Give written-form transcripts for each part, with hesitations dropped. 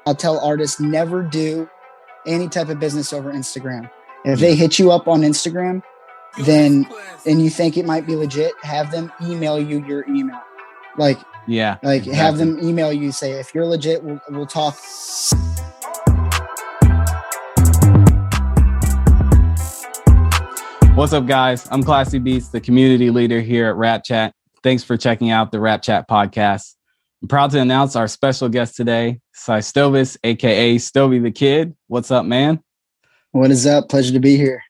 I'll tell artists never do any type of business over Instagram. If they hit you up on Instagram, then and you think it might be legit, have them email you your email. Exactly. Have them email you, say, if you're legit, we'll talk. What's up, guys? I'm Classy Beats, the community leader here at Rapchat. Thanks for checking out the Rapchat podcast. I'm proud to announce our special guest today, Systovis, aka Stovey the Kid. What's up, man? What is up? Pleasure to be here.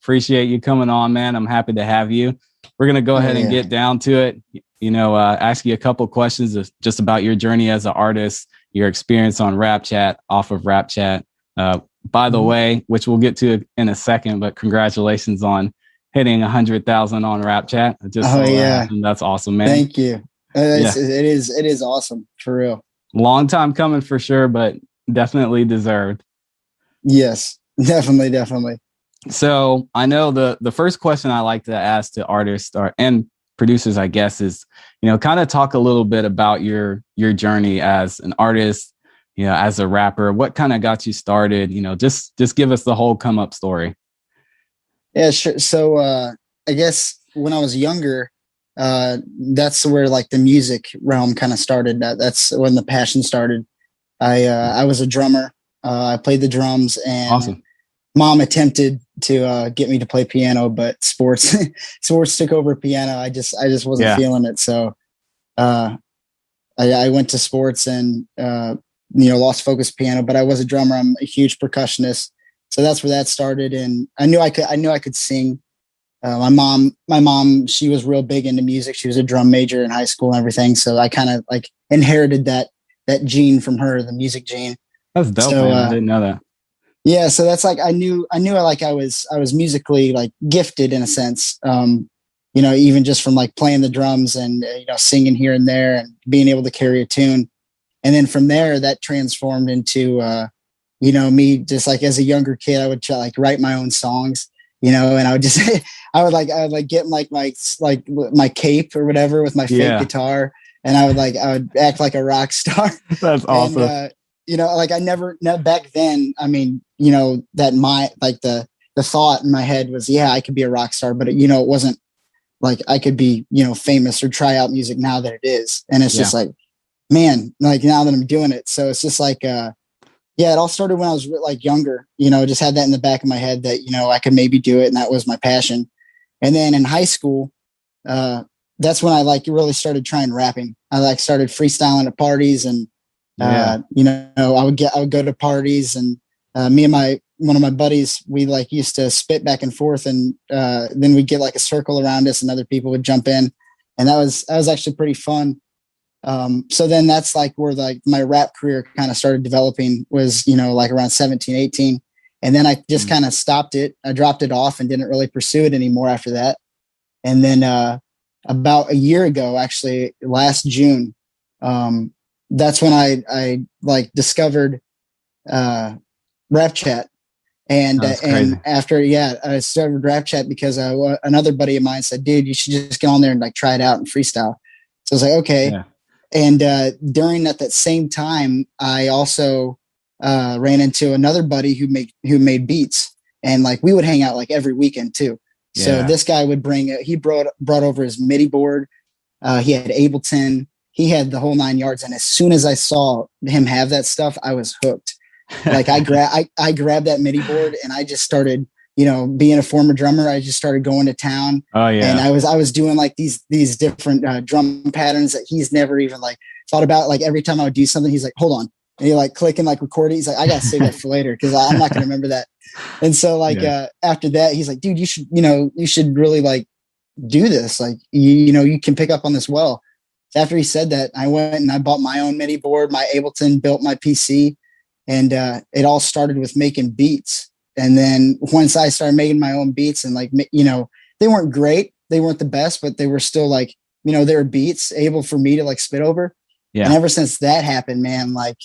Appreciate you coming on, man. I'm happy to have you. We're going to go ahead and get down to it. Ask you a couple questions just about your journey as an artist, your experience on Rapchat, off of Rapchat. By the way, which we'll get to in a second, but congratulations on hitting 100,000 on Rapchat. That's awesome, man. Thank you. It is awesome, for real. Long time coming for sure, but definitely deserved. Yes, definitely. So I know the first question I like to ask to artists and producers, I guess, is, kind of talk a little bit about your journey as an artist, as a rapper. What kind of got you started? Just give us the whole come up story. Yeah, sure. So I guess when I was younger, that's where like the music realm kind of started. That's when the passion started. I was a drummer. I played the drums, and awesome. Mom attempted to get me to play piano, but sports took over piano. I just wasn't feeling it. So I went to sports and lost focus piano, but I was a drummer. I'm a huge percussionist. So that's where that started. And I knew I could sing. My mom, she was real big into music. She was a drum major in high school and everything. So I kind of like inherited that gene from her, the music gene. That's dope, man. I didn't know that. Yeah. So that's like, I knew like I was musically like gifted in a sense. Even just from like playing the drums and, singing here and there and being able to carry a tune. And then from there, that transformed into, me just like as a younger kid, I would try, like write my own songs, and I would just, I would get like my cape or whatever with my fake guitar. And I would act like a rock star. That's awesome. And, I never back then, I mean, that the thought in my head was, I could be a rock star, but it wasn't like I could be, famous or try out music now that it is. And it's just like, man, like now that I'm doing it. So it's just like, it all started when I was like younger, just had that in the back of my head that, I could maybe do it. And that was my passion. And then in high school, that's when I like really started trying rapping. I like started freestyling at parties and, I would go to parties and, me and one of my buddies, we like used to spit back and forth and, then we'd get like a circle around us and other people would jump in. And that was actually pretty fun. So then that's like where like my rap career kind of started developing was, like around 17, 18. And then I just kind of stopped it. I dropped it off and didn't really pursue it anymore after that. And then, about a year ago, actually last June, that's when I like discovered, Rapchat. And after, I started Rapchat because, another buddy of mine said, dude, you should just get on there and like try it out and freestyle. So I was like, okay. Yeah. And during that same time, I also ran into another buddy who made beats, and like we would hang out like every weekend too. Yeah. So this guy would brought over his MIDI board. He had Ableton. He had the whole 9 yards. And as soon as I saw him have that stuff, I was hooked. Like I grabbed that MIDI board and I just started, being a former drummer, I just started going to town. Oh yeah. And I was doing like these different drum patterns that he's never even like thought about. Like every time I would do something, he's like, hold on. And you're like clicking, like record it. He's like, I got to save that for later because I'm not going to remember that. And so like, after that, he's like, dude, you should really like do this. Like, you can pick up on this well. So after he said that, I went and I bought my own MIDI board, my Ableton, built my PC, and it all started with making beats. And then once I started making my own beats and like, they weren't great. They weren't the best, but they were still like, they were beats able for me to like spit over. Yeah. And ever since that happened, man, like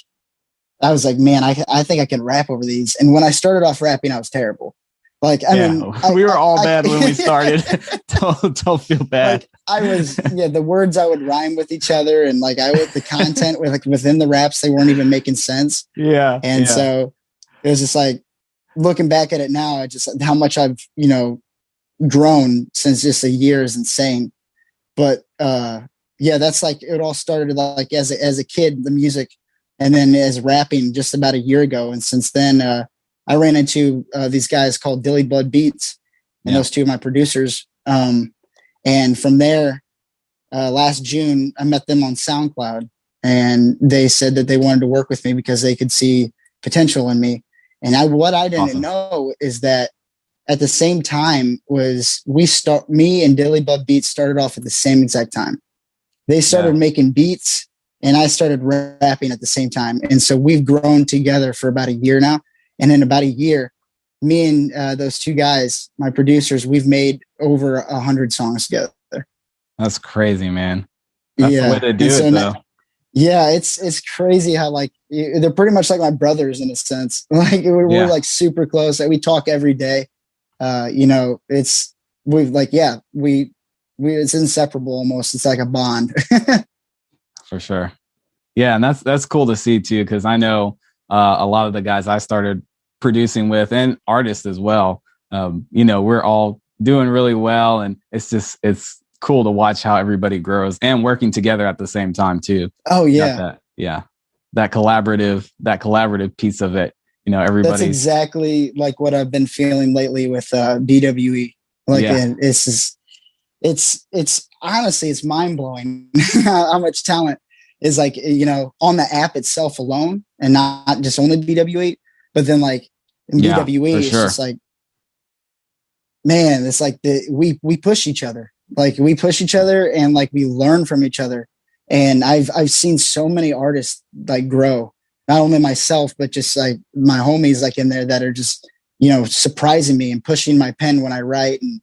I was like, man, I think I can rap over these. And when I started off rapping, I was terrible. Like, I mean, we were all bad when we started. don't feel bad. Like I was, the words I would rhyme with each other, and like the content with like within the raps, they weren't even making sense. Yeah. And so it was just like, looking back at it now, I just, how much I've, grown since just a year is insane. But that's like, it all started like as a kid, the music, and then as rapping just about a year ago. And since then, I ran into these guys called Dilly Blood Beats, and those two of my producers. And from there, last June, I met them on SoundCloud, and they said that they wanted to work with me because they could see potential in me. And what I didn't know is that at the same time me and Dilly Blood Beats started off at the same exact time. They started making beats, and I started rapping at the same time. And so we've grown together for about a year now. And in about a year, me and those two guys, my producers, we've made over 100 songs together. That's crazy, man. That's the way to do it, though. It's crazy how like they're pretty much like my brothers in a sense. Like we're like super close. Like we talk every day. It's inseparable almost. It's like a bond. For sure. Yeah, and that's cool to see too, because I know a lot of the guys I started producing with and artists as well. We're all doing really well, and it's cool to watch how everybody grows and working together at the same time too. Oh yeah. That collaborative piece of it. Everybody. That's exactly like what I've been feeling lately with BWE. Like it's honestly, it's mind blowing how much talent is like, on the app itself alone, and not just only BWE, but then like in BWE, it's just like, man, it's like we push each other. Like we push each other, and like we learn from each other. And I've seen so many artists like grow, not only myself, but just like my homies like in there that are just, surprising me and pushing my pen when I write, and,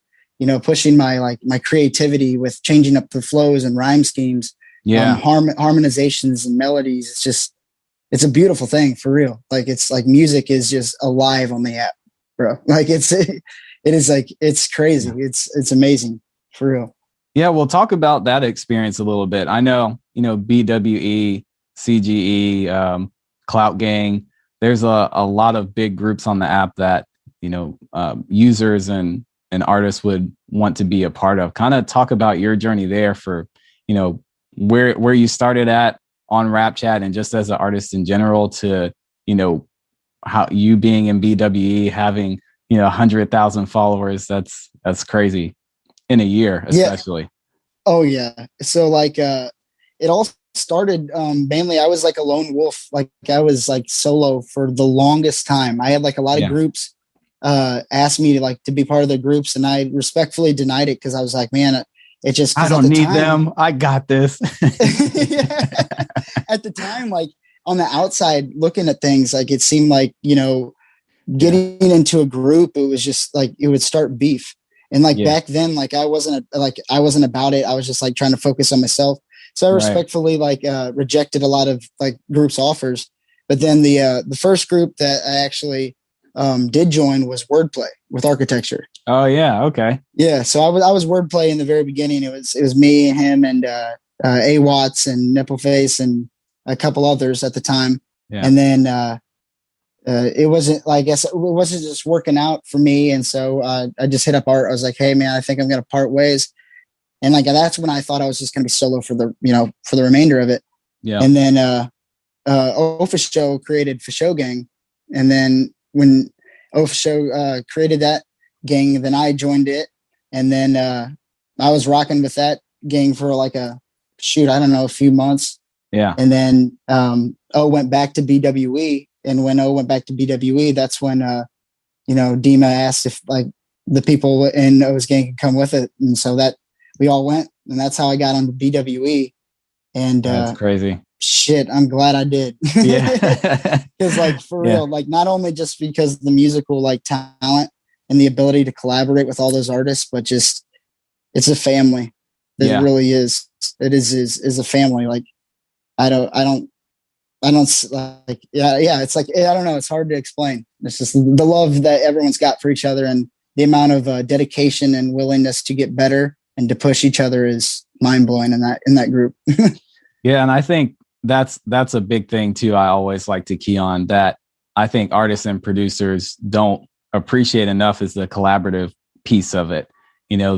pushing my creativity with changing up the flows and rhyme schemes, harmonizations and melodies. It's a beautiful thing for real. Like, it's like music is just alive on the app, bro. Like it is like, it's crazy. It's amazing for real. Yeah. We'll talk about that experience a little bit. I know, BWE, CGE, Clout Gang, there's a lot of big groups on the app that, users and artists would want to be a part of. Kind of talk about your journey there for, where you started at on Rapchat, and just as an artist in general, to, how you being in BWE, having, 100,000 followers. That's crazy in a year, especially. Yeah. Oh yeah. So like, it all started mainly, I was like a lone wolf. Like I was like solo for the longest time. I had like a lot of groups asked me to be part of the groups, and I respectfully denied it because I was like, man, it just, I don't need them. I got this. At the time, like on the outside looking at things, like it seemed like, getting into a group, it was just like it would start beef. And like back then, like I wasn't about it. I was just like trying to focus on myself. So I respectfully rejected a lot of like groups offers. But then the first group that I actually did join was Wordplay with Architecture. Oh yeah, okay. Yeah, so I was Wordplay in the very beginning. It was me, him, and A Watts and Nippleface and a couple others at the time. Yeah. And then it wasn't, I guess it wasn't just working out for me. And so I just hit up Art. I was like, hey man, I think I'm going to part ways. And like, that's when I thought I was just going to be solo for the remainder of it. Yeah. And then Official created Fishow Gang. And then when Official created that gang, then I joined it. And then I was rocking with that gang for like a few months. Yeah. And then went back to BWE. And when O went back to BWE, that's when, Dima asked if like the people in O's gang could come with it. And so that we all went, and that's how I got onto BWE. And that's crazy. Shit, I'm glad I did. Yeah. Because like for real, like not only just because of the musical like talent and the ability to collaborate with all those artists, but just it's a family. It really is. It is a family. Like I don't I don't like, yeah. It's like, I don't know. It's hard to explain. It's just the love that everyone's got for each other, and the amount of dedication and willingness to get better and to push each other is mind blowing in that group. Yeah. And I think that's a big thing too. I always like to key on that. I think artists and producers don't appreciate enough is the collaborative piece of it. You know,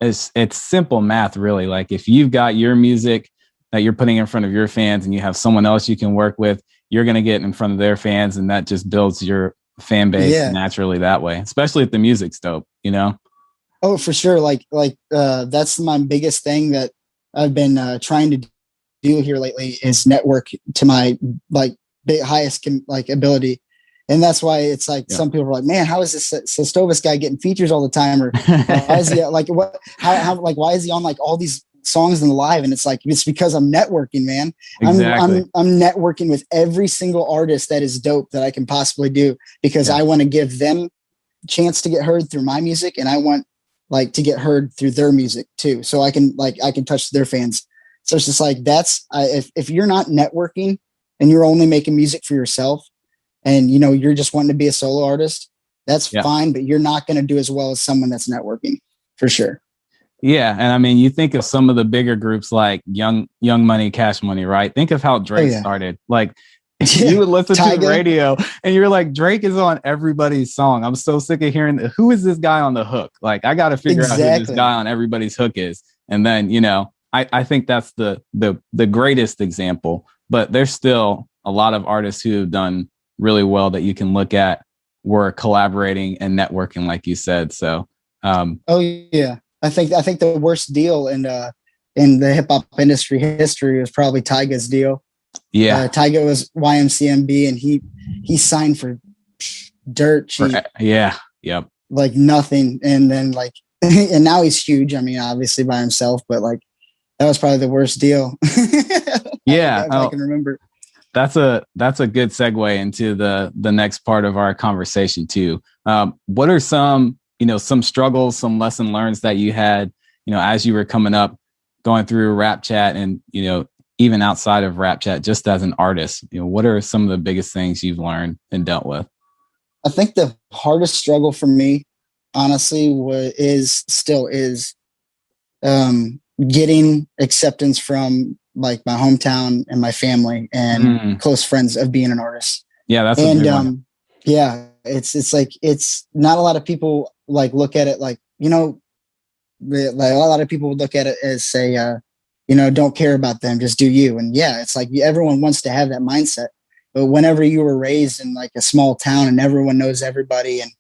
it's simple math, really. Like if you've got your music that you're putting in front of your fans and you have someone else you can work with, you're going to get in front of their fans, and that just builds your fan base naturally that way, especially if the music's dope, you know? Oh, for sure. That's my biggest thing that I've been trying to do here lately is network to my highest ability. And that's why it's like some people are like, man, how is this Systovis guy getting features all the time? Or why is he why is he on like all these songs in the live? And it's like, it's because I'm networking, man. Exactly. I'm networking with every single artist that is dope that I can possibly do, because I want to give them a chance to get heard through my music. And I want like to get heard through their music too. So I can touch their fans. So it's just like, if you're not networking and you're only making music for yourself, and, you know, you're just wanting to be a solo artist, that's fine, but you're not going to do as well as someone that's networking, for sure. Yeah. And I mean, you think of some of the bigger groups like Young Money, Cash Money, right? Think of how Drake started. Like you would listen to the radio and you're like, Drake is on everybody's song. I'm so sick of hearing who is this guy on the hook? Like I got to figure out who this guy on everybody's hook is. And then, you know, I think that's the greatest example, but there's still a lot of artists who have done really well that you can look at were collaborating and networking, like you said. So, I think the worst deal in the hip hop industry history was probably Tyga's deal. Yeah, Tyga was YMCMB, and he signed for dirt cheap. Yep. Like nothing, and then and now he's huge. I mean, obviously by himself, but like that was probably the worst deal. I can remember. That's a good segue into the next part of our conversation too. What are some struggles, some lesson learns that you had, you know, as you were coming up, going through Rapchat, and, you know, even outside of Rapchat, just as an artist, you know, what are some of the biggest things you've learned and dealt with? I think the hardest struggle for me, honestly, still is getting acceptance from like my hometown and my family and close friends of being an artist. Yeah, that's a good one. It's like, it's not a lot of people like look at it like, you know, a lot of people would look at it as say, you know, don't care about them, just do you. And it's like everyone wants to have that mindset. But whenever you were raised in like a small town and everyone knows everybody, and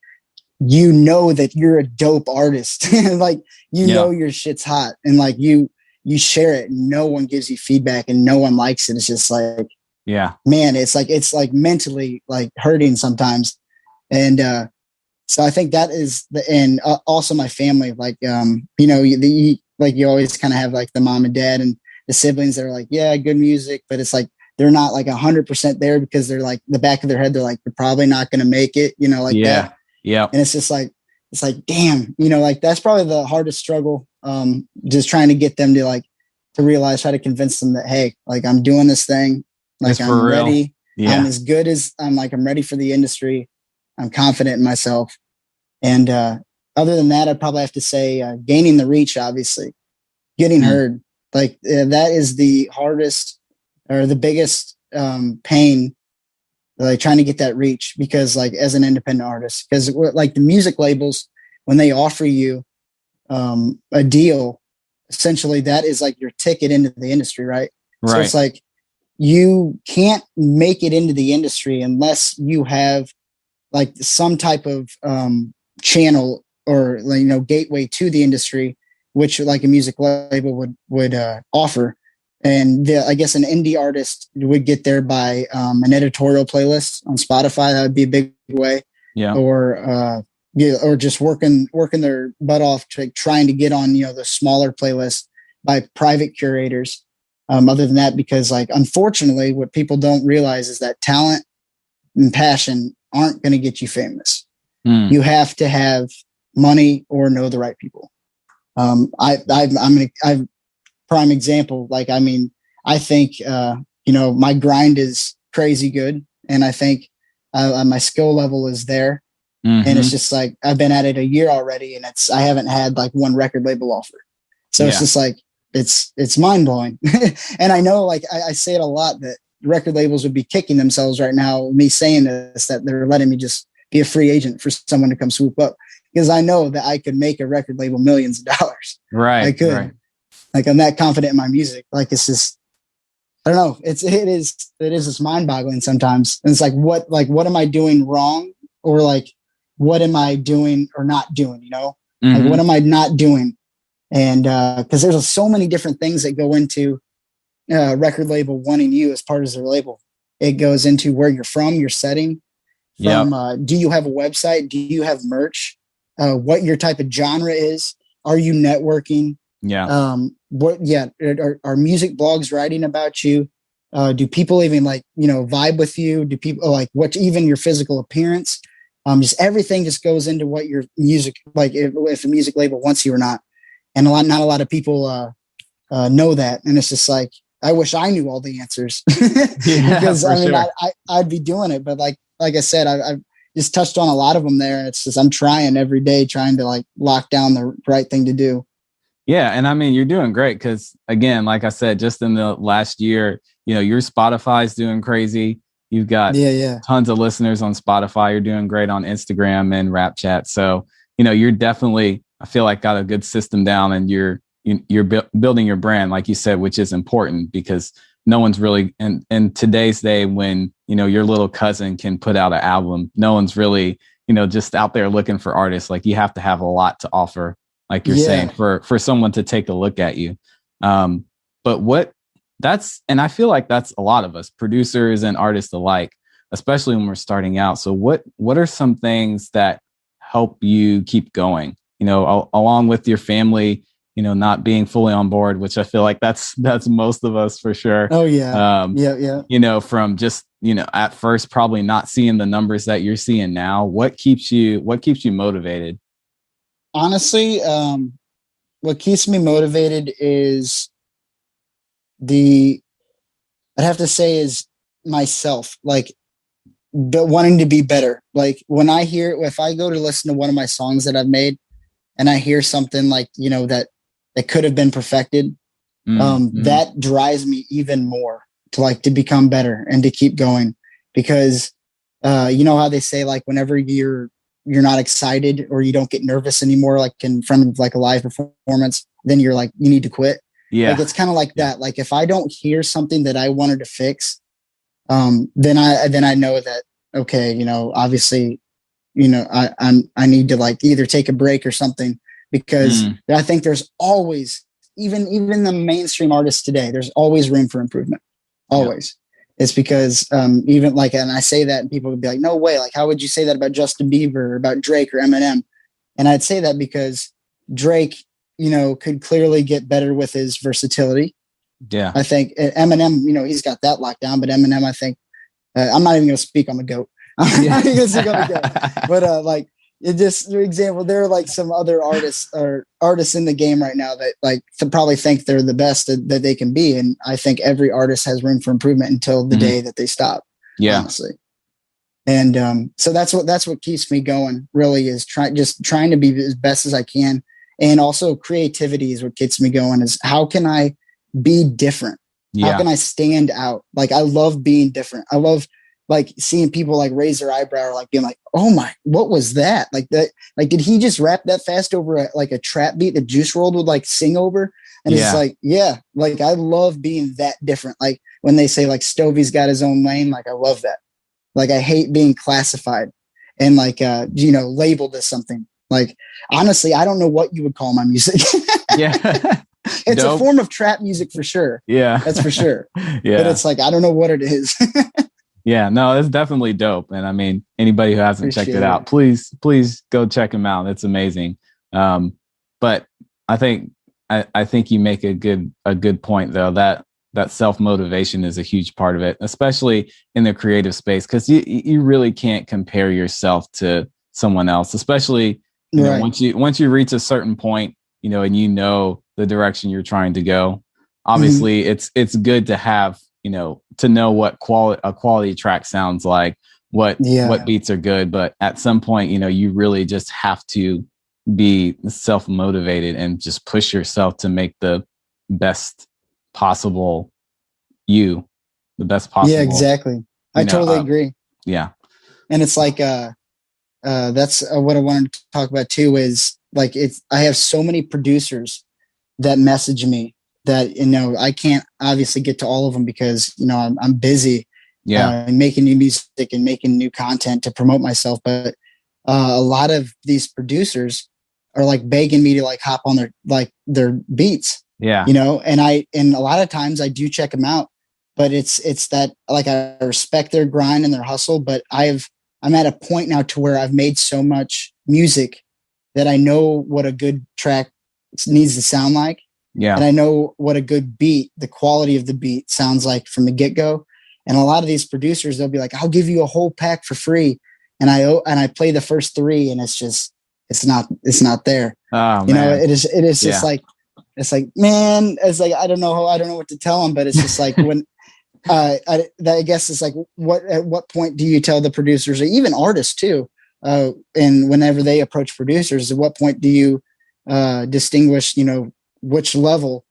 you know that you're a dope artist, like you know your shit's hot, and like you share it, and no one gives you feedback and no one likes it. It's just like, man, it's like mentally like hurting sometimes. And so I think that is and also my family, like you know, you always kind of have like the mom and dad and the siblings that are like, yeah, good music, but it's like they're not like 100% there, because they're like, the back of their head, they're like, you're probably not going to make it, you know, like that. Yeah. And it's just like, it's like, damn, you know, like that's probably the hardest struggle. Just trying to get them to realize, try to convince them that, hey, like I'm doing this thing, like I'm ready. I'm as good as I'm ready for the industry. I'm confident in myself. And other than that, I'd probably have to say gaining the reach, obviously, getting heard. Like that is the hardest or the biggest pain, like trying to get that reach, because like as an independent artist, because like the music labels, when they offer you a deal, essentially that is like your ticket into the industry, right? So it's like you can't make it into the industry unless you have like some type of channel or, you know, gateway to the industry, which like a music label would offer. And I guess an indie artist would get there by an editorial playlist on Spotify. That would be a big way. Yeah. Or just working their butt off trying to get on, you know, the smaller playlists by private curators. Other than that, because like, unfortunately, what people don't realize is that talent and passion aren't going to get you famous. You have to have money or know the right people. I'm a prime example. Like, I mean, I think, you my grind is crazy good. And I think my skill level is there. Mm-hmm. And it's just like, I've been at it a year already, and I haven't had like one record label offer. So it's just like, it's mind blowing. And I know, like, I say it a lot that record labels would be kicking themselves right now, me saying this, that they're letting me just be a free agent for someone to come swoop up, because I know that I could make a record label millions of dollars. Right. I could. Right. Like, I'm that confident in my music. Like, it's just, I don't know. It is just mind boggling sometimes. And it's like, what am I doing wrong? Or like, what am I doing or not doing? Mm-hmm. Like, what am I not doing? And because there's so many different things that go into a record label wanting you as part of their label. It goes into where you're from, your setting. Do you have a website? Do you have merch? What your type of genre is? Are you networking? Yeah. Are music blogs writing about you? Do people even vibe with you? Do people what, even your physical appearance? Just everything just goes into what your music, like if a music label wants you or not. And not a lot of people know that. And it's just like, I wish I knew all the answers because I'd be doing it. But like I said, I've just touched on a lot of them there. It's just, I'm trying every day, trying to like lock down the right thing to do. Yeah. And I mean, you're doing great because, again, like I said, just in the last year, your Spotify's doing crazy. You've got tons of listeners on Spotify. You're doing great on Instagram and Rapchat. So, you're definitely, I feel like, got a good system down, and you're building your brand, like you said, which is important because no one's really in today's day, when, your little cousin can put out an album, no one's really, just out there looking for artists. Like, you have to have a lot to offer, like you're saying, for someone to take a look at you. And I feel like that's a lot of us, producers and artists alike, especially when we're starting out. So what are some things that help you keep going, along with your family, not being fully on board, which I feel like that's most of us for sure. Oh yeah. From just, at first probably not seeing the numbers that you're seeing now. What keeps you motivated? Honestly, what keeps me motivated is I'd have to say is myself, like, wanting to be better. Like, if I go to listen to one of my songs that I've made and I hear something like, that could have been perfected, that drives me even more to become better and to keep going. Because, how they say, like, whenever you're not excited or you don't get nervous anymore, like in front of like a live performance, then you're like, you need to quit. Yeah. Like, it's kind of like that. Like, if I don't hear something that I wanted to fix, then I know that, okay, obviously, I need to like either take a break or something, because I think there's always, even the mainstream artists today, there's always room for improvement. Always. Yeah. It's because even like, and I say that and people would be like, no way. Like, how would you say that about Justin Bieber or about Drake or Eminem? And I'd say that because Drake, could clearly get better with his versatility. Yeah. I think Eminem, he's got that locked down, but Eminem, I think, I'm not even going to speak on the GOAT. I'm not even going to speak on the GOAT. But like, it just, for example, there are like some other artists in the game right now that like probably think they're the best that they can be. And I think every artist has room for improvement until the day that they stop. Yeah. Honestly. And so that's what keeps me going, really, is trying to be as best as I can. And also creativity is what keeps me going, is how can I be different? Yeah. How can I stand out? Like, I love being different. I love like seeing people like raise their eyebrow or like being like, oh my, what was that? Like that, like, did he just rap that fast over a trap beat that Juice WRLD would like sing over? And it's like, yeah, like, I love being that different. Like when they say like Stovey's got his own lane, like, I love that. Like, I hate being classified and like, labeled as something. Like, honestly, I don't know what you would call my music. Yeah. It's a form of trap music for sure. Yeah. That's for sure. Yeah. But it's like, I don't know what it is. Yeah, no, it's definitely dope. And I mean, anybody who hasn't checked it out, please go check him out. It's amazing. But I think you make a good point though, that self-motivation is a huge part of it, especially in the creative space, because you really can't compare yourself to someone else, especially once you reach a certain point, and the direction you're trying to go. Obviously, it's good to have to know what a quality track sounds like, what beats are good. But at some point, you really just have to be self-motivated and just push yourself to make the best possible the best possible. Yeah, exactly. I totally agree. Yeah. And it's like, that's what I wanted to talk about too, is like, I have so many producers that message me that, I can't obviously get to all of them because, I'm busy making new music and making new content to promote myself. But a lot of these producers are like begging me to like hop on their beats, and a lot of times I do check them out, but it's that like, I respect their grind and their hustle, but I'm at a point now to where I've made so much music that I know what a good track needs to sound like. Yeah. And I know what a good beat, the quality of the beat sounds like from the get-go. And a lot of these producers, they'll be like, I'll give you a whole pack for free. And I play the first 3 and it's not there. Oh, it is just like, it's like, man, it's like, I don't know what to tell them, but it's just like when, I guess it's like, at what point do you tell the producers or even artists too? And whenever they approach producers, at what point do you distinguish, which level,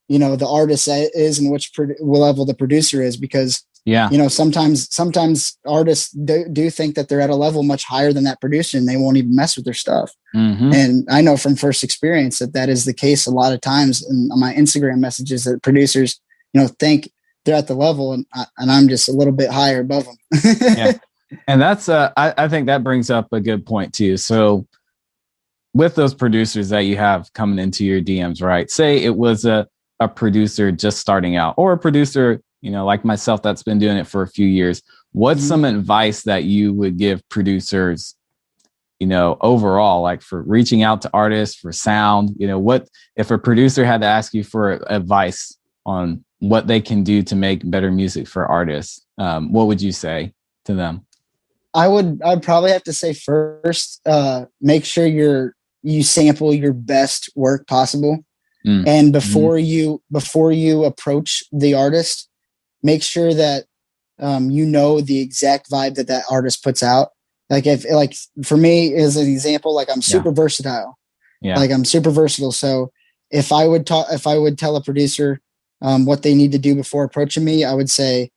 the artist is and which level the producer is? Because, sometimes artists do think that they're at a level much higher than that producer and they won't even mess with their stuff. Mm-hmm. And I know from first experience that is the case a lot of times in my Instagram messages, that producers, think they're at the level and I'm just a little bit higher above them. Yeah. And that's, I think that brings up a good point too. So with those producers that you have coming into your DMs, right? Say it was a producer just starting out, or a producer, like myself, that's been doing it for a few years. What's some advice that you would give producers, overall, like for reaching out to artists, for sound, what if a producer had to ask you for advice on what they can do to make better music for artists, what would you say to them? I'd probably have to say first, make sure you sample your best work possible. And before you approach the artist, make sure that the exact vibe that artist puts out. Like for me, as an example, like I'm super versatile. Yeah. Like I'm super versatile. So if I would tell a producer what they need to do before approaching me, I would say,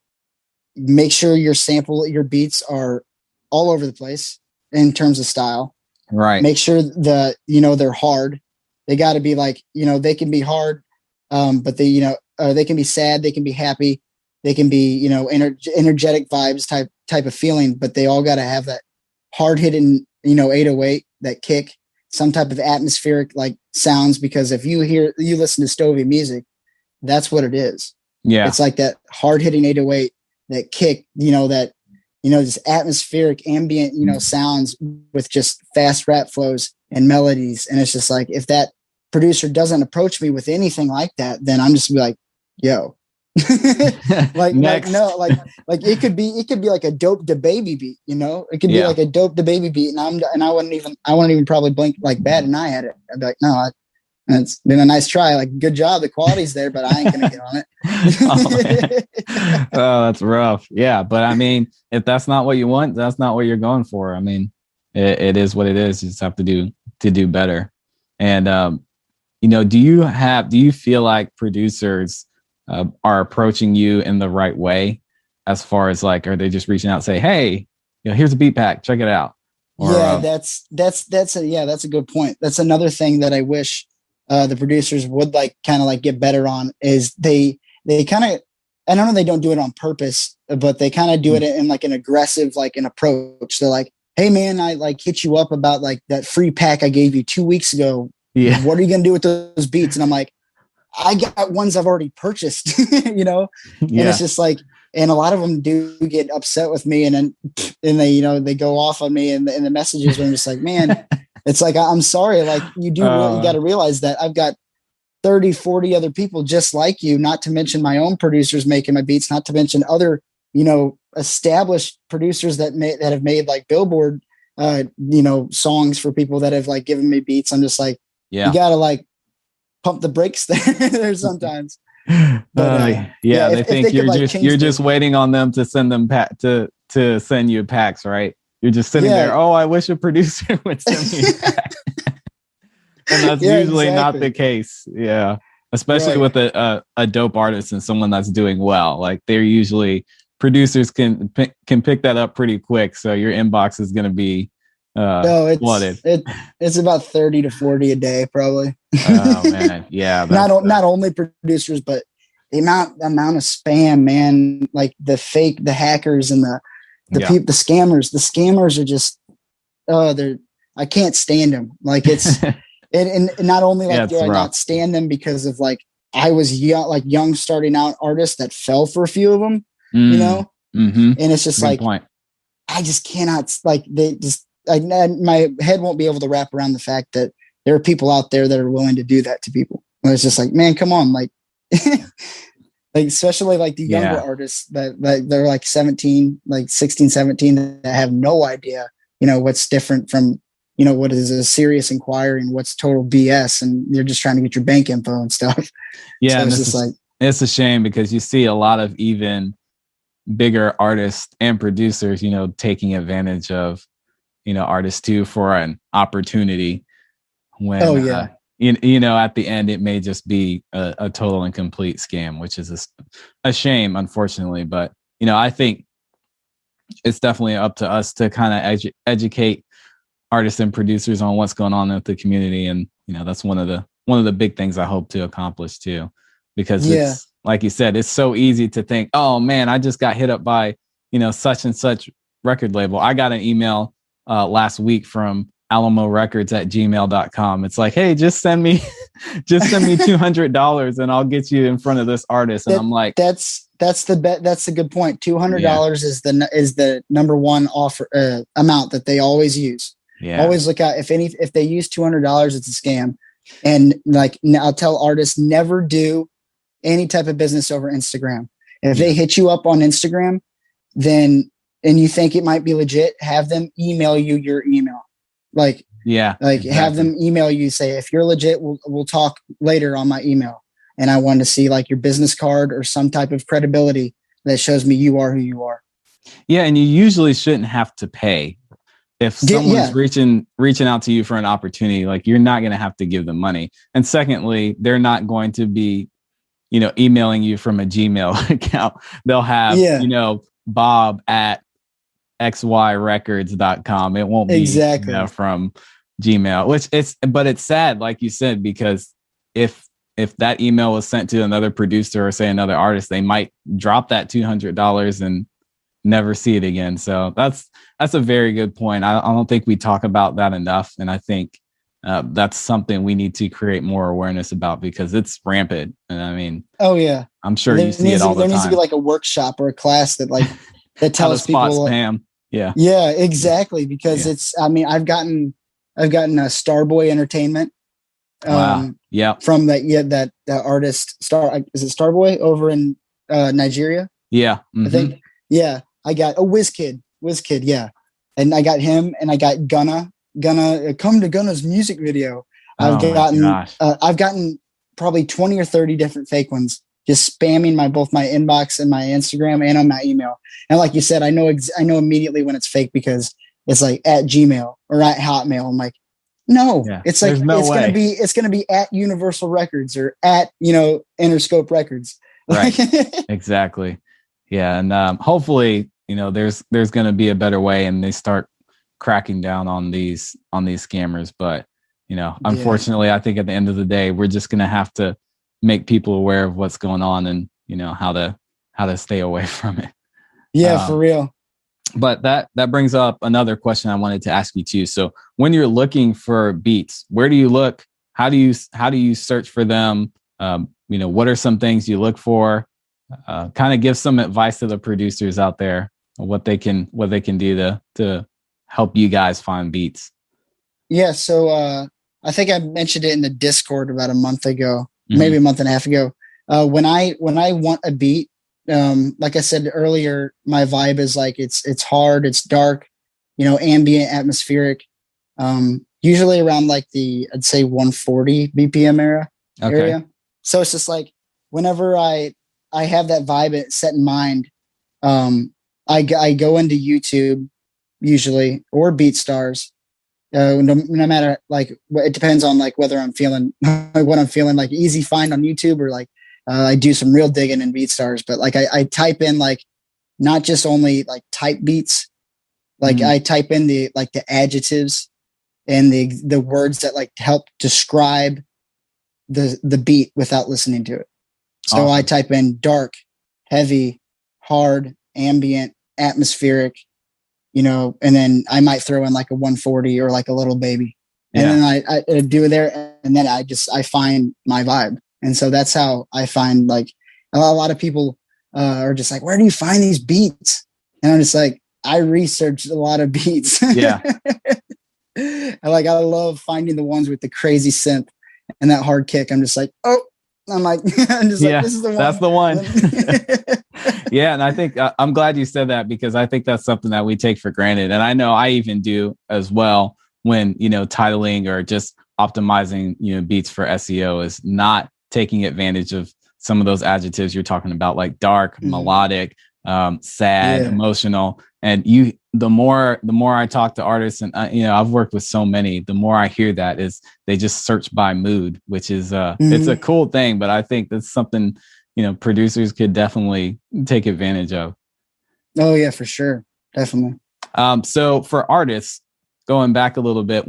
make sure your beats are all over the place in terms of style. Right. Make sure that, they're hard. They got to be like, they can be hard, but they can be sad. They can be happy. They can be, energetic vibes type of feeling, but they all got to have that hard hitting, 808, that kick, some type of atmospheric like sounds, because if you listen to Stovey music, that's what it is. Yeah. It's like that hard hitting 808, that kick, just atmospheric ambient, sounds with just fast rap flows and melodies. And it's just like, if that producer doesn't approach me with anything like that, then I'm just be like, yo, like it could be like a dope DaBaby beat, it could be like a dope DaBaby beat. And I wouldn't even probably blink like bat an eye at it. I'd be like, no, it's been a nice try. Like, good job. The quality's there, but I ain't going to get on it. Oh, that's rough. Yeah. But I mean, if that's not what you want, that's not what you're going for. I mean, it is what it is. You just have to do better. And, do you feel like producers are approaching you in the right way, as far as like, are they just reaching out and say, hey, here's a beat pack, check it out? Or, that's a good point. That's another thing that I wish the producers would kind of get better on, is they kind of, I don't know, they don't do it on purpose, but they kind of do it in an aggressive, an approach. They're like, hey man, I hit you up about that free pack I gave you 2 weeks ago. Yeah. What are you going to do with those beats? And I'm like, I got ones I've already purchased, and it's just and a lot of them do get upset with me, and they go off on me in the messages where I'm just like, man, it's like, I'm sorry. You got to realize that I've got 30, 40 other people just like you, not to mention my own producers making my beats, not to mention other, established producers that have made Billboard, songs for people that have given me beats. I'm just like, you gotta pump the brakes there sometimes. But yeah, they think if they could like you're change just waiting on them to send them to send you packs, right? You're just sitting there. Oh, I wish a producer would send me a pack. And that's yeah, usually not the exactly. case. Yeah. Especially Right. with a dope artist and someone that's doing well. Like they're usually producers can pick that up pretty quick. So your inbox is going to be No, flooded. it's about 30 to 40 a day, probably. Oh man. Yeah. Not only producers, but the amount of spam, man, like the hackers and the yeah. people, the scammers are just, I can't stand them. Like and not only like do I not stand them because of like, I was young starting out artists that fell for a few of them, you know? Mm-hmm. And it's just Good like, point. I just cannot, like, my head won't be able to wrap around the fact that there are people out there that are willing to do that to people. And it's just like, man, come on. Like, like, especially like the younger artists that they're like 17, like 16, 17, that have no idea, what's different from, what is a serious inquiry and what's total BS. And you're just trying to get your bank info and stuff. Yeah. So And it's just like, it's a shame because you see a lot of even bigger artists and producers, taking advantage of, artists too for an opportunity when, at the end, it may just be a total and complete scam, which is a shame, unfortunately. But, I think it's definitely up to us to kind of educate artists and producers on what's going on with the community. And, that's one of the big things I hope to accomplish too, because it's, like you said, it's so easy to think, oh man, I just got hit up by, such and such record label. I got an email last week from alamorecords@gmail.com. It's like, hey, just send me $200 and I'll get you in front of this artist. And I'm like, that's a good point. $200 is the number one offer amount that they always use. Yeah. Always look out if they use $200, it's a scam. And like, I'll tell artists, never do any type of business over Instagram. If they hit you up on Instagram, then, and you think it might be legit, have them email you your email. Like, exactly. Have them email you, say, if you're legit, we'll talk later on my email. And I want to see like your business card or some type of credibility that shows me you are who you are. Yeah. And you usually shouldn't have to pay. If someone's reaching out to you for an opportunity, like you're not going to have to give them money. And secondly, they're not going to be, emailing you from a Gmail account. They'll have, Bob at xyrecords.com. It won't be from Gmail, but it's sad, like you said, because if that email was sent to another producer or say another artist, they might drop that $200 and never see it again. So that's a very good point. I don't think we talk about that enough. And I think that's something we need to create more awareness about because it's rampant. And I mean, I'm sure you see it all the time. There needs to be like a workshop or a class that that tells people spam. Yeah, exactly. Because it's, I mean, I've gotten a Starboy Entertainment. Wow. From that artist is it Starboy over in Nigeria? Yeah. I think. Yeah. I got a WizKid. Yeah. And I got him and I got Gunna come to Gunna's music video. I've gotten probably 20 or 30 different fake ones, just spamming both my inbox and my Instagram and on my email. And like you said, I know immediately when it's fake because it's like at Gmail or at Hotmail. I'm like, no, it's like, it's going to be at Universal Records or at, Interscope Records. Right. Exactly. Yeah. And hopefully, there's going to be a better way and they start cracking down on these scammers. But, unfortunately, I think at the end of the day, we're just going to have to make people aware of what's going on and, how to stay away from it. Yeah, for real. But that brings up another question I wanted to ask you too. So when you're looking for beats, where do you look? How do you search for them? What are some things you look for? Kind of give some advice to the producers out there, what they can do to help you guys find beats. Yeah. So I think I mentioned it in the Discord about a month ago, maybe a month and a half ago. When I want a beat, like I said earlier, my vibe is like, it's hard, it's dark, ambient, atmospheric, usually around like I'd say 140 BPM area. So it's just like, whenever I have that vibe set in mind, I go into YouTube usually, or BeatStars. No matter, like, it depends on like whether I'm feeling like what I'm feeling, like easy find on YouTube, or like I do some real digging in BeatStars. But like I type in like not just only like type beats, like I type in the adjectives and the words that like help describe the beat without listening to it. So awesome. I type in dark, heavy, hard, ambient, atmospheric, and then I might throw in like a 140 or like a little baby. And then I do it there. And then I find my vibe. And so that's how I find, like, a lot of people are just like, where do you find these beats? And I'm just like, I researched a lot of beats. Yeah. I love finding the ones with the crazy synth and that hard kick. I'm just like, like, this is the one. That's the one. Yeah. And I think I'm glad you said that, because I think that's something that we take for granted. And I know I even do as well when, titling or just optimizing, beats for SEO, is not taking advantage of some of those adjectives you're talking about, like dark, melodic, sad, emotional. And the more I talk to artists, and I've worked with so many, the more I hear that is they just search by mood, which is it's a cool thing, but I think that's something producers could definitely take advantage of. Oh yeah, for sure, definitely. So for artists, going back a little bit,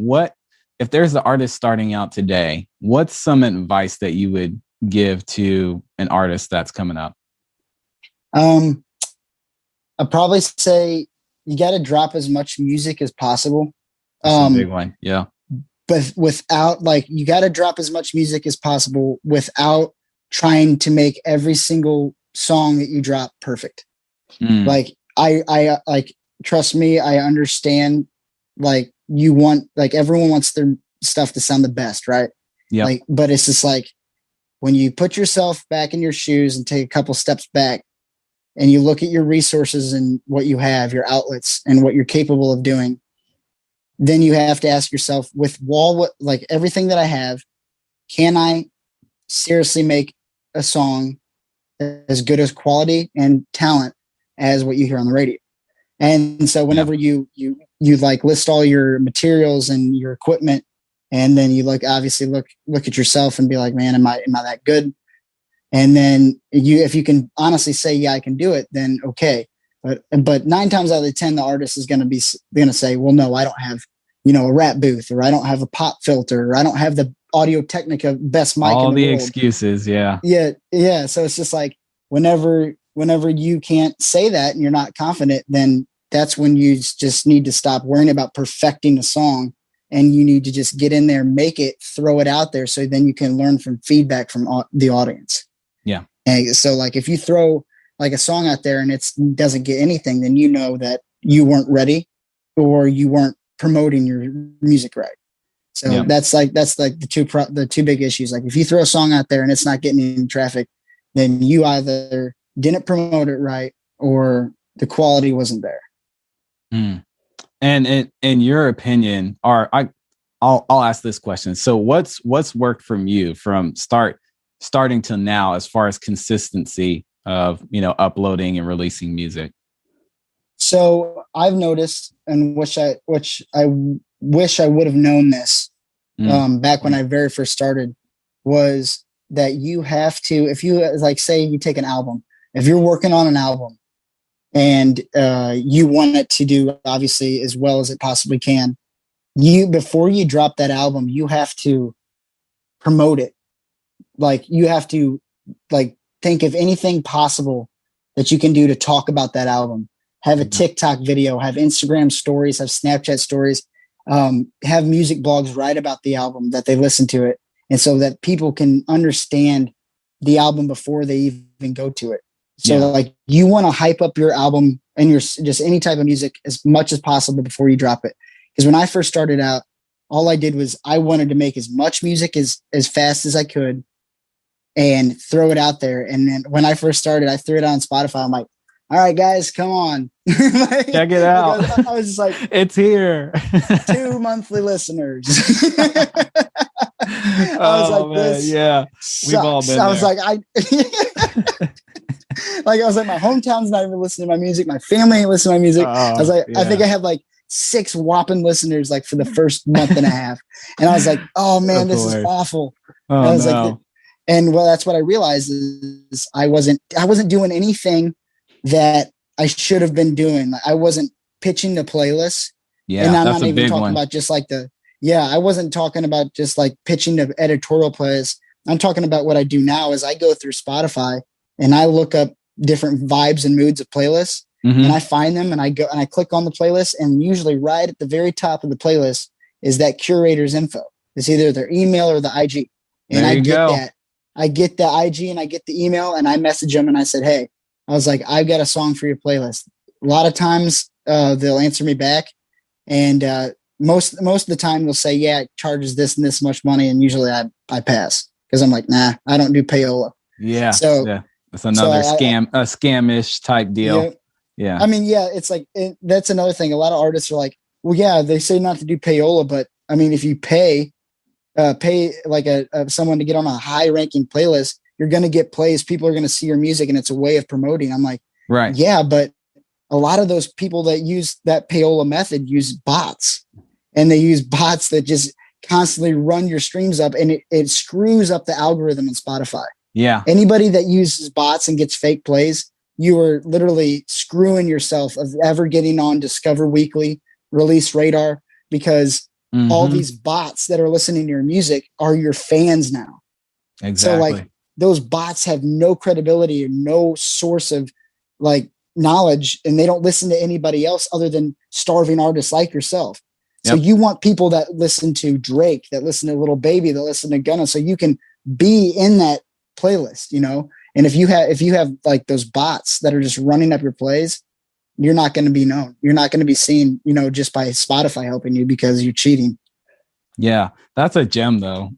if there's an artist starting out today, what's some advice that you would give to an artist that's coming up? I'd probably say you got to drop as much music as possible. That's a big one. Yeah. But without, like, you got to drop as much music as possible without trying to make every single song that you drop perfect. Like, I like, trust me, I understand, like, everyone wants their stuff to sound the best, right? Yeah. Like, but it's just like, when you put yourself back in your shoes and take a couple steps back, and you look at your resources and what you have, your outlets, and what you're capable of doing, then you have to ask yourself, with everything that I have, can I seriously make a song as good as quality and talent as what you hear on the radio? And so whenever you like list all your materials and your equipment, and then you obviously look at yourself and be like, man, am I that good? And then if you can honestly say, yeah, I can do it, then okay. But 9 times out of 10, the artist is going to say, well, no, I don't have, a rap booth, or I don't have a pop filter, or I don't have the Audio Technica best mic. All in the the world. Excuses. Yeah. Yeah. So it's just like, whenever you can't say that and you're not confident, then that's when you just need to stop worrying about perfecting a song, and you need to just get in there, make it, throw it out there, so then you can learn from feedback from the audience. Yeah. And so, like, if you throw like a song out there and it doesn't get anything, then you know that you weren't ready, or you weren't promoting your music right. So that's like the two big issues. Like, if you throw a song out there and it's not getting any traffic, then you either didn't promote it right, or the quality wasn't there. And in your opinion, I'll ask this question. So what's worked from you from starting to now, as far as consistency of, uploading and releasing music? So I've noticed, and which I wish I would have known this back when I very first started, was that you have to, if you, like, say you take an album, if you're working on an album and you want it to do obviously as well as it possibly can, before you drop that album, you have to promote it. Like, you have to, like, think of anything possible that you can do to talk about that album. Have a TikTok video, have Instagram stories, have Snapchat stories, have music blogs write about the album, that they listen to it, and so that people can understand the album before they even go to it. So like, you want to hype up your album and your just any type of music as much as possible before you drop it. Because when I first started out, all I did was I wanted to make as much music as fast as I could and throw it out there. And then when I first started, I threw it on Spotify. I'm like, all right, guys, come on. Like, check it out. I was just like, it's here. 2 monthly listeners. I was like, Oh man, this yeah, we've all sucks. been I was there. like, like, I was like, my hometown's not even listening to my music. My family ain't listening to my music. I was like, I think I have like 6 whopping listeners like for the first month and a half. And I was like, oh man, this is awful. Oh, and I was no. like, and well, that's what I realized is I wasn't doing anything that I should have been doing. I wasn't pitching the playlist. Yeah, and I'm that's not a even big talking one. about just like I wasn't talking about just like pitching the editorial plays. I'm talking about what I do now is I go through Spotify and I look up different vibes and moods of playlists, and I find them and I go and I click on the playlist, and usually right at the very top of the playlist is that curator's info. It's either their email or the IG. And I get that. I get the IG and I get the email, and I message them and I said, hey, I was like, I've got a song for your playlist. A lot of times they'll answer me back, and most of the time they'll say, yeah, it charges this and this much money. And usually I pass because I'm like, nah, I don't do payola. Yeah. So yeah. It's another a scamish type deal. Yeah. Yeah. I mean, yeah, it's like, that's another thing. A lot of artists are like, well, yeah, they say not to do payola, but I mean, if you pay like someone to get on a high ranking playlist, you're going to get plays. People are going to see your music, and it's a way of promoting. I'm like, right. Yeah, but a lot of those people that use that payola method use bots, and they use bots that just constantly run your streams up, and it screws up the algorithm in Spotify. Yeah. Anybody that uses bots and gets fake plays, you are literally screwing yourself of ever getting on Discover Weekly, Release Radar, because all these bots that are listening to your music are your fans now. Exactly. So like those bots have no credibility and no source of like knowledge, and they don't listen to anybody else other than starving artists like yourself. Yep. So you want people that listen to Drake, that listen to Little Baby, that listen to Gunna, so you can be in that playlist, you know? And if you have like those bots that are just running up your plays, you're not going to be known. You're not going to be seen, you know, just by Spotify helping you because you're cheating. Yeah, that's a gem though.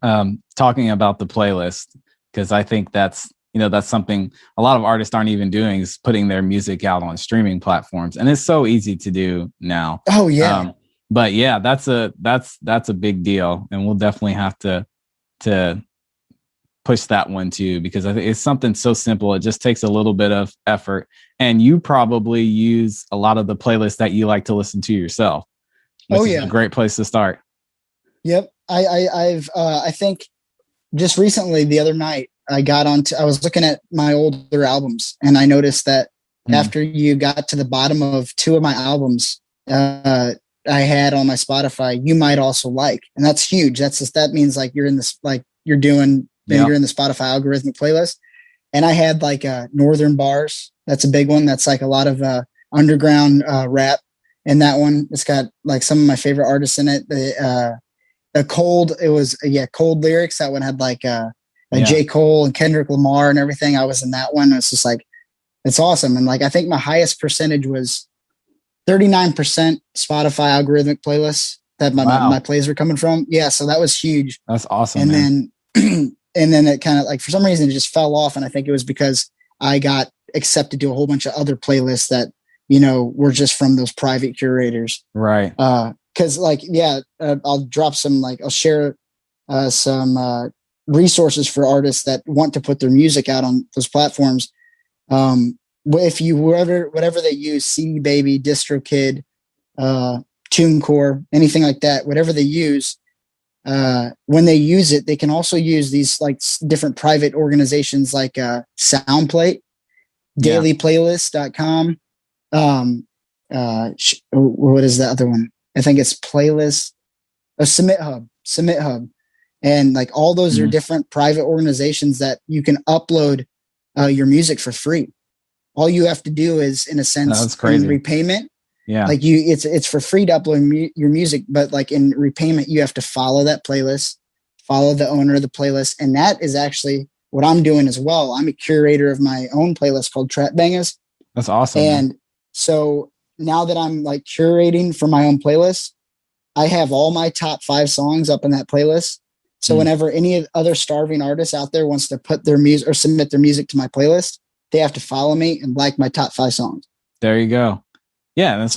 Talking about the playlist, because I think that's something a lot of artists aren't even doing, is putting their music out on streaming platforms, and it's so easy to do now. Oh yeah. But yeah, that's a big deal, and we'll definitely have to push that one too, because I think it's something so simple. It just takes a little bit of effort, and you probably use a lot of the playlists that you like to listen to yourself. Which is a great place to start. Yep. I think just recently, the other night, I was looking at my older albums, and I noticed that after you got to the bottom of 2 of my albums, I had on my Spotify, You Might Also Like, and that's huge. That means like you're in this, like you're doing, you're in the Spotify algorithmic playlist. And I had like Northern Bars. That's a big one. That's like a lot of underground rap. And that one, it's got like some of my favorite artists in it. Cold Lyrics. That one had like J. Cole and Kendrick Lamar and everything. I was in that one. It's just like, it's awesome. And like, I think my highest percentage was 39% Spotify algorithmic playlists that my plays were coming from. Yeah. So that was huge. That's awesome. And then, and then it kind of like, for some reason it just fell off. And I think it was because I got accepted to a whole bunch of other playlists that, you know, were just from those private curators. Right. Cause like, I'll drop some, like I'll share some resources for artists that want to put their music out on those platforms. If you, whatever they use, CD Baby, DistroKid, TuneCore, anything like that, whatever they use, when they use it, they can also use these like different private organizations like Soundplate, dailyplaylist.com. What is the other one? I think it's Playlist, Submit Hub. And like all those are different private organizations that you can upload your music for free. All you have to do is, in a sense, in repayment, like it's for free to upload your music, but like in repayment, you have to follow that playlist, follow the owner of the playlist. And that is actually what I'm doing as well. I'm a curator of my own playlist called Trap Bangers. That's awesome. And so now that I'm like curating for my own playlist, I have all my top 5 songs up in that playlist. So whenever any other starving artist out there wants to put their music or submit their music to my playlist, they have to follow me and like my top 5 songs. There you go. Yeah. That's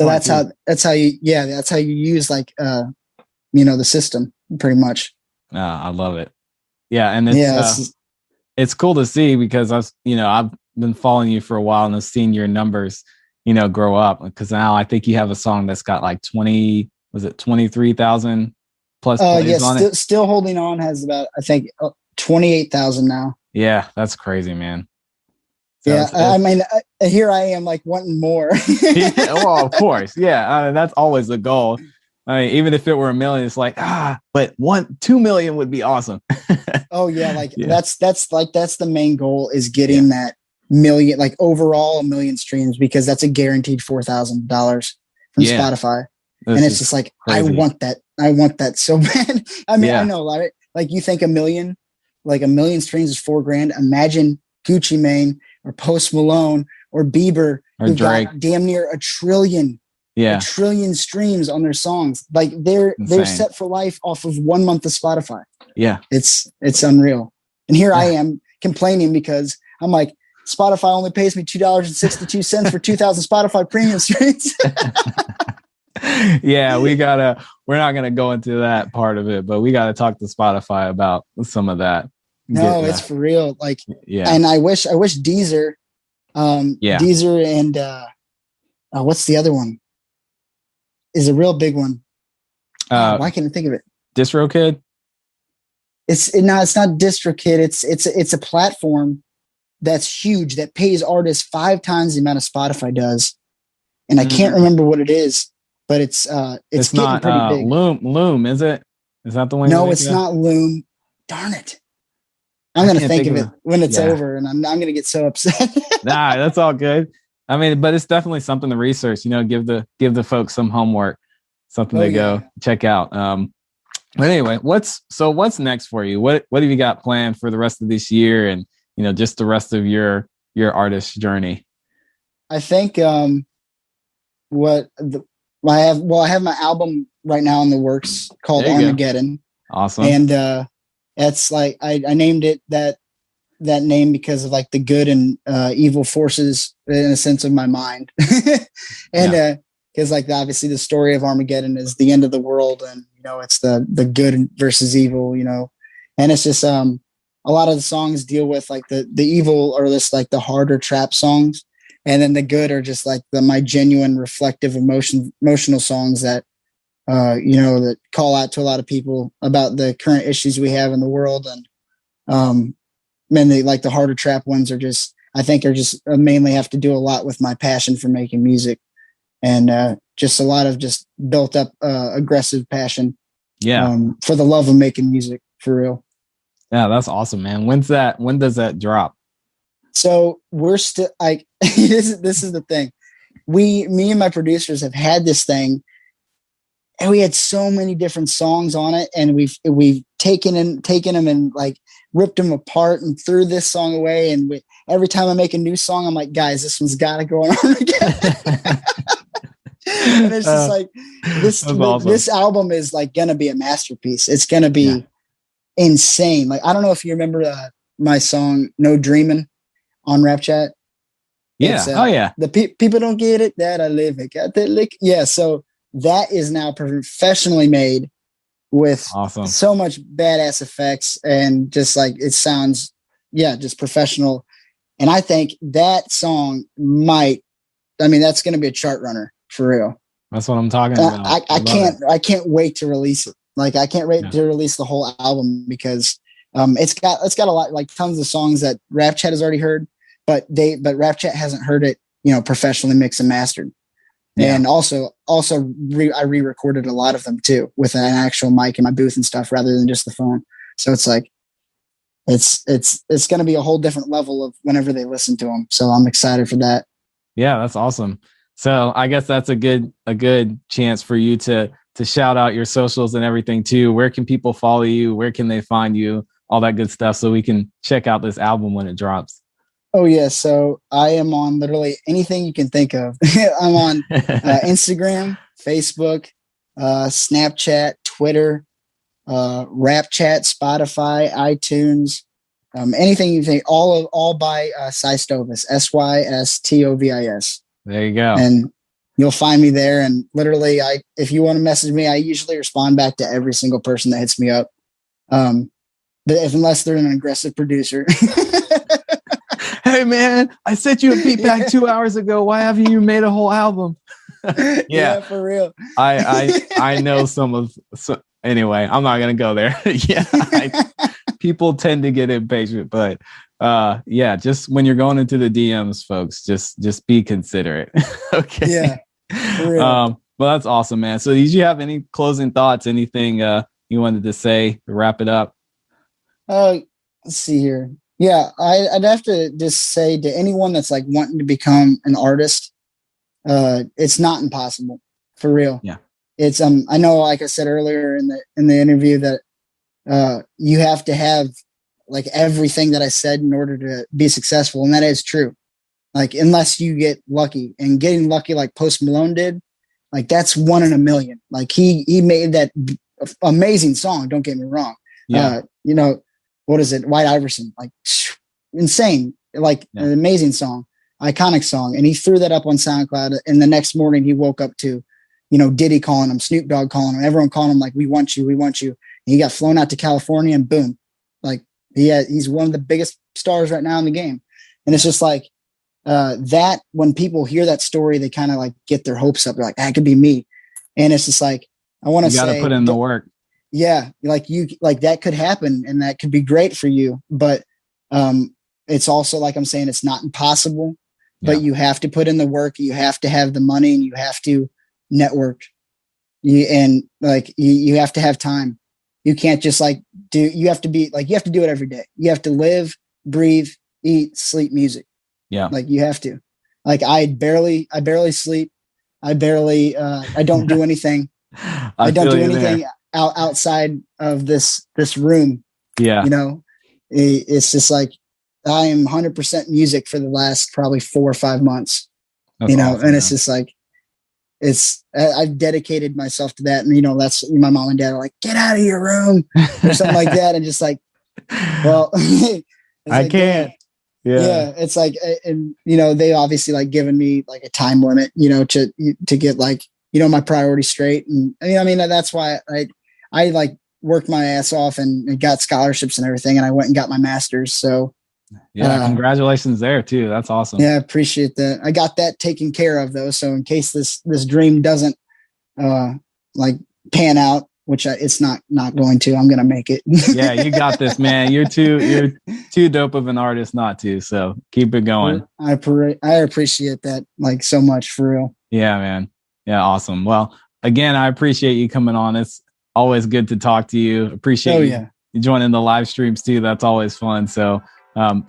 how you use like, you know, the system pretty much. I love it. Yeah, and it's cool to see because I've been following you for a while and I've seen your numbers, grow up. Because now I think you have a song that's got like 23,000 plus plays on it. Still holding on has about, I think, 28,000 now. Yeah, that's crazy, man. So yeah, I mean, here I am like wanting more. Yeah, well, of course. Yeah, that's always the goal. I mean, even if it were 1 million, it's like, but 2 million would be awesome. Oh yeah. Like that's the main goal, is getting that million, like overall 1 million streams, because that's a guaranteed $4,000 from Spotify. And it's just like, crazy. I want that so bad. I mean, I know, like you think 1 million streams is $4,000. Imagine Gucci Mane or Post Malone or Bieber, who got damn near a trillion streams on their songs. Like they're set for life off of 1 month of Spotify. Yeah, it's unreal. And here I am complaining because I'm like, Spotify only pays me $2.62 for 2,000 Spotify premium streams. Yeah, we're not gonna go into that part of it, but we got to talk to Spotify about some of that. No, it's for real. Like, and I wish Deezer, Deezer and what's the other one? Is a real big one. Why can't I think of it? DistroKid. It's not DistroKid. It's a platform that's huge that pays artists 5 times the amount of Spotify does, and I can't remember what it is, but it's not pretty big. Loom, is it? Is that the one? No, it's not Loom. Darn it. I'm going to think of it when it's over, and I'm going to get so upset. Nah, that's all good. I mean, but it's definitely something to research, give the folks some homework, something to go check out. But anyway, what's next for you? What have you got planned for the rest of this year and, just the rest of your artist journey? I think, I have my album right now in the works called Armageddon. Awesome. And, it's like I named it that name because of like the good and evil forces in a sense of my mind. And because like obviously the story of Armageddon is the end of the world, and it's the good versus evil, and it's just a lot of the songs deal with like the evil, or this like the harder trap songs, and then the good are just like my genuine reflective emotional songs that that call out to a lot of people about the current issues we have in the world. And the harder trap ones are just mainly have to do a lot with my passion for making music, and just a lot of just built up aggressive passion for the love of making music, for real. Yeah, that's awesome, man. When does that drop? So we're still like this is the thing. Me and my producers have had this thing, and we had so many different songs on it, and we've taken them and like ripped them apart and threw this song away. And every time I make a new song, I'm like, guys, this one's got to go on again. And it's just like this album is like gonna be a masterpiece. It's gonna be insane. Like, I don't know if you remember my song "No Dreamin'" on Rapchat. Yeah. The people don't get it that I live it. Got that lick. Yeah. So that is now professionally made with so much badass effects, and just like it sounds, just professional. And I think that song that's going to be a chart runner for real. That's what I'm talking about. I can't wait to release it. Like, I can't wait to release the whole album, because it's got a lot, like tons of songs that Rapchat has already heard, but Rapchat hasn't heard it, professionally mixed and mastered. Yeah. And also I re-recorded a lot of them too, with an actual mic in my booth and stuff, rather than just the phone. So it's like, it's going to be a whole different level of whenever they listen to them. So I'm excited for that. Yeah, that's awesome. So I guess that's a good chance for you to shout out your socials and everything too. Where can people follow you? Where can they find you? All that good stuff, so we can check out this album when it drops. Oh yeah, so I am on literally anything you can think of. I'm on Instagram, Facebook, Snapchat, Twitter, Rapchat, Spotify, iTunes, anything you think. All by Systovis, Systovis. There you go. And you'll find me there. And literally, if you want to message me, I usually respond back to every single person that hits me up. Unless they're an aggressive producer. Hey man, I sent you a beat back 2 hours ago. Why haven't you made a whole album? Yeah, for real. I know anyway, I'm not gonna go there. People tend to get impatient, but yeah, just when you're going into the DMs, folks, just be considerate. Okay. Yeah. For real. Well, that's awesome, man. So did you have any closing thoughts, anything you wanted to say to wrap it up? Let's see here. Yeah, I'd have to just say to anyone that's like wanting to become an artist, it's not impossible, for real. Yeah. It's I know, like I said earlier in the interview, that you have to have like everything that I said in order to be successful, and that is true. Like, unless you get lucky, and getting lucky like Post Malone did, like that's 1 in a million. Like he made that amazing song. Don't get me wrong. Yeah. You know, what is it? White Iverson, like insane, like an amazing song, iconic song. And he threw that up on SoundCloud. And the next morning he woke up to, you know, Diddy calling him, Snoop Dogg calling him, everyone calling him like, we want you, we want you. And he got flown out to California, and boom, like he's one of the biggest stars right now in the game. And it's just like, that when people hear that story, they kind of like get their hopes up. They're like, that could be me. And it's just like, I want to say, you got to put in the work. Yeah. Like that could happen, and that could be great for you. But, it's also, like I'm saying, it's not impossible, but you have to put in the work. You have to have the money, and you have to network. You have to have time. You can't just you have to do it every day. You have to live, breathe, eat, sleep music. Yeah. Like you have to. Like I barely sleep. I don't do anything. I don't do anything outside of this room. Yeah. You know, it's just like, I am 100% music for the last probably 4 or 5 months. That's you know, awesome, and it's just like, I've dedicated myself to that. And, you know, that's my mom and dad are like, get out of your room or something like that. And just like, well, I can't. Yeah. It's like, and, you know, they obviously like given me like a time limit, you know, to get like, you know, my priorities straight. And I mean, that's why I like worked my ass off and got scholarships and everything. And I went and got my master's. So, yeah, congratulations there too. That's awesome. Yeah, I appreciate that. I got that taken care of though. So in case this dream doesn't like pan out, which it's not going to, I'm gonna make it. Yeah, you got this, man. You're too dope of an artist not to. So keep it going. I appreciate that like so much, for real. Yeah, man. Yeah, awesome. Well, again, I appreciate you coming on. It's always good to talk to you. Appreciate you joining the live streams too. That's always fun. So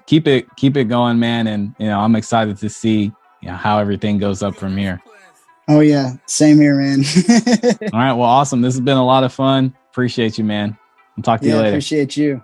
keep it going, man. And, you know, I'm excited to see, you know, how everything goes up from here. Oh yeah. Same here, man. All right. Well, awesome. This has been a lot of fun. Appreciate you, man. I'll talk to you later. Appreciate you.